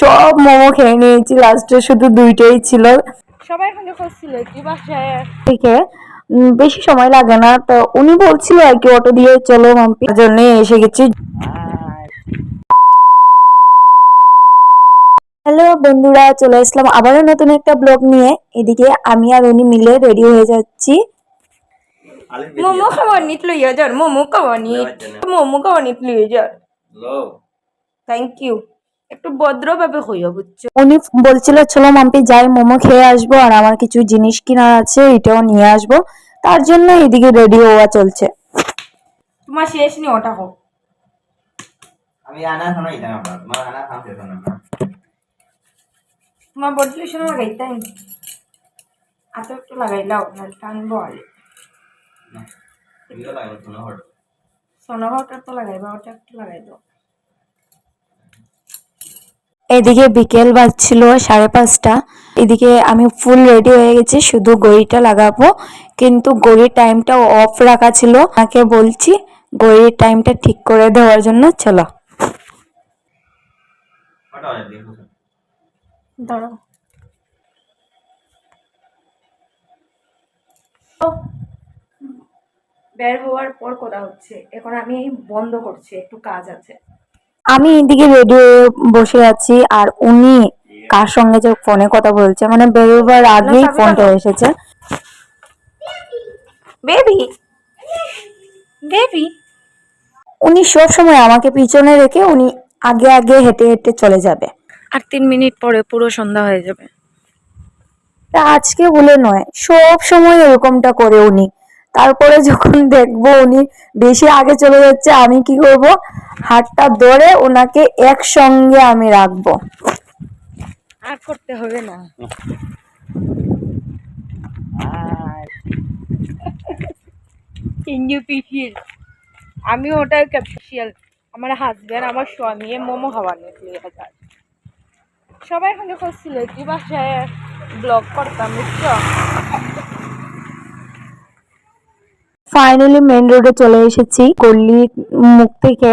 সব মোমো খেয়ে নিয়েছি, লাস্টে শুধু দুইটাই ছিল। সবাই এখানে করছিল কি বাসায় থেকে বেশি সময় লাগে না, তো উনি বলছিল আর কি অটো দিয়ে চলো মাম্পির জন্য এসে গেছি। হ্যালো বন্ধুরা, চলে আসলাম আবারও নতুন একটা ব্লগ নিয়ে। এদিকে আমি আর উনি মিলে রেডি হয়ে যাচ্ছি। মোমো খাওয়ার নিত লইয়া যান, মোমো খাওয়ার নিত লইয়া যান। Thank you. একটু ভদ্রভাবে হইয়া বুঝছো। উনি বলছিল চলো মাম্পি যাই মোমো খেয়ে আসবো, আর আমার কিছু জিনিস কিনা আছে এটাও নিয়ে আসবো, তার জন্য এদিকে রেডি হওয়া চলছে। তোমার শেষ নি ওটা হোক। আমি আনা শোনাই দিতাম আপনার, তোমার আনা থামতে শোনা না। তোমার বদলি শোনা লাগাইতাম, আতো একটু লাগাইলাও না টানবো আলে ভিডিও লাগাবো শোনা হট। সোনা ভাওটা তো লাগাইবা, ওটা একটু লাগাই দাও। এদিকে বিকেল বাজছিল 5:30। এদিকে আমি ফুল রেডি হয়ে গেছি, শুধু ঘড়িটা লাগাবো, কিন্তু ঘড়ির টাইমটা অফ রাখা ছিল। তাকে বলছি ঘড়ির টাইমটা ঠিক করে দেওয়ার জন্য। চলো কটা বাজে দেখো দাঁড়াও। বের হওয়ার পর কথা হচ্ছে, এখন আমি বন্ধ করছি, একটু কাজ আছে। আমি এদিকে রেডি হয়ে বসে আছি, আর উনি কার সঙ্গে যে ফোনে কথা বলছে, মানে বেরোবার আগেই ফোনটা এসেছে। বেবি বেবি উনি সব সময় আমাকে পিছনে রেখে উনি আগে আগে হেঁটে হেঁটে চলে যাবে। আর 3 মিনিট পরে পুরো সন্ধ্যা হয়ে যাবে। তা আজকে বলে নয়, সব সময় এরকমটা করে উনি। তারপরে যখন দেখবো উনি বেশি আগে চলে যাচ্ছে, আমি কি করব, হাতটা ধরে ওনাকে একসঙ্গে আমি রাখবো। আর করতে হবে না। ইউপিপিএল আমি ওটাই ক্যাপিশিয়াল। আমার হাজব্যান্ড আমার স্বামী মোমো খাওয়া নিয়ে যায়। সবাই এখানে করছিল কি বাসায় ব্লগ করতাম বুঝছো। ফাইনালি মেন রোডে চলে এসেছি গল্লি মুখ থেকে।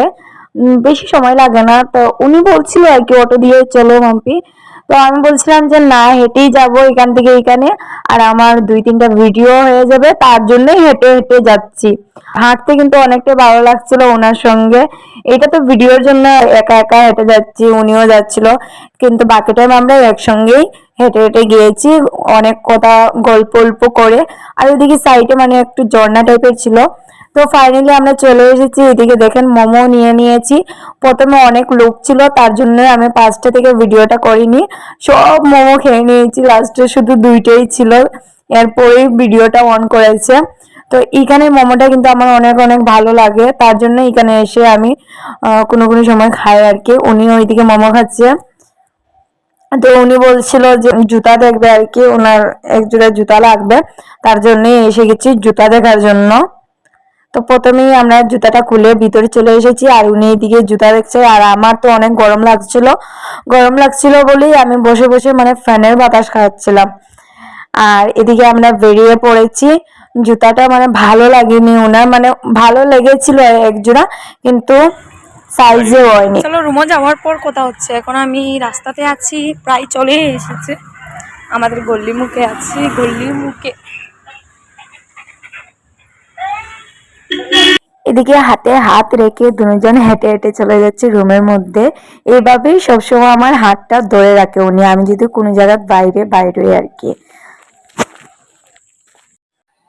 বেশি সময় লাগে না, তো উনি বলছিল আর কি অটো দিয়ে চলো মাম্পি, তো আমি বলছিলাম যে না হেঁটেই যাবো এখান থেকে এখানে, আর আমার 2-3টা ভিডিও হয়ে যাবে, তার জন্যই হেঁটে হেঁটে যাচ্ছি। হাঁটতে কিন্তু অনেকটা ভালো লাগছিল ওনার সঙ্গে। এটা তো ভিডিওর জন্য একা একা হেঁটে যাচ্ছি, উনিও যাচ্ছিল, কিন্তু বাকি টাইম আমরা একসঙ্গেই হেঁটে হেঁটে গিয়েছি, অনেক কথা গল্প অল্প করে। আর ওইদিকে সাইডে মানে একটু ঝর্ণা টাইপের ছিল। তো ফাইনালি আমরা চলে এসেছি। এদিকে দেখেন মোমো নিয়ে নিয়েছি। প্রথমে অনেক লোক ছিল, তার জন্য আমি 5টা থেকে ভিডিওটা করিনি, সব মোমো খেয়ে নিয়েছি, লাস্টে শুধু দুইটাই ছিল, এরপরেই ভিডিওটা অন করেছে। তো এখানে মোমোটা কিন্তু আমার অনেক অনেক ভালো লাগে, তার জন্য এখানে এসে আমি কোনো কোনো সময় খাই আর কি। উনি ওইদিকে মোমো খাচ্ছে, তো উনি বলছিল যে জুতা দেখবে আর কি, ওনার এক জোড়া জুতা লাগবে, তার জন্যই এসে গেছি জুতা দেখার জন্য। তো প্রথমেই আমরা জুতাটা খুলে ভিতরে চলে এসেছি, আর উনি এদিকে জুতা দেখছে, আর আমার তো অনেক গরম লাগছিল বলেই আমি বসে বসে মানে ফ্যানের বাতাস খাচ্ছিলাম। আর এদিকে আমরা বেরিয়ে পড়েছি। জুতাটা মানে ভালো লাগেনি ওনার, মানে ভালো লেগেছিল এক জোড়া, কিন্তু সাইজে হয়নি। চলো রুমে যাওয়ার পর কথা হচ্ছে। এখন আমি রাস্তাতে আছি, প্রায় চলে এসেছে, আমাদের গল্লি মুখে আছি, গল্লির মুখে। এদিকে হাতে হাত রেখে দুজন হেঁটে হেঁটে চলে যাচ্ছে রুমের মধ্যে। এইভাবেই সবসময় আমার হাতটা ধরে রাখে উনি, আমি যদি কোনো জায়গায় বাইরে আর কি।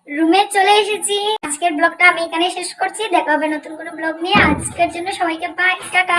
রুমে চলে এসেছি। আজকের ব্লগটা আমি এখানে শেষ করছি, দেখা হবে নতুন কোনো ব্লগ নিয়ে। আজকের জন্য সবাইকে বাই, টাটা।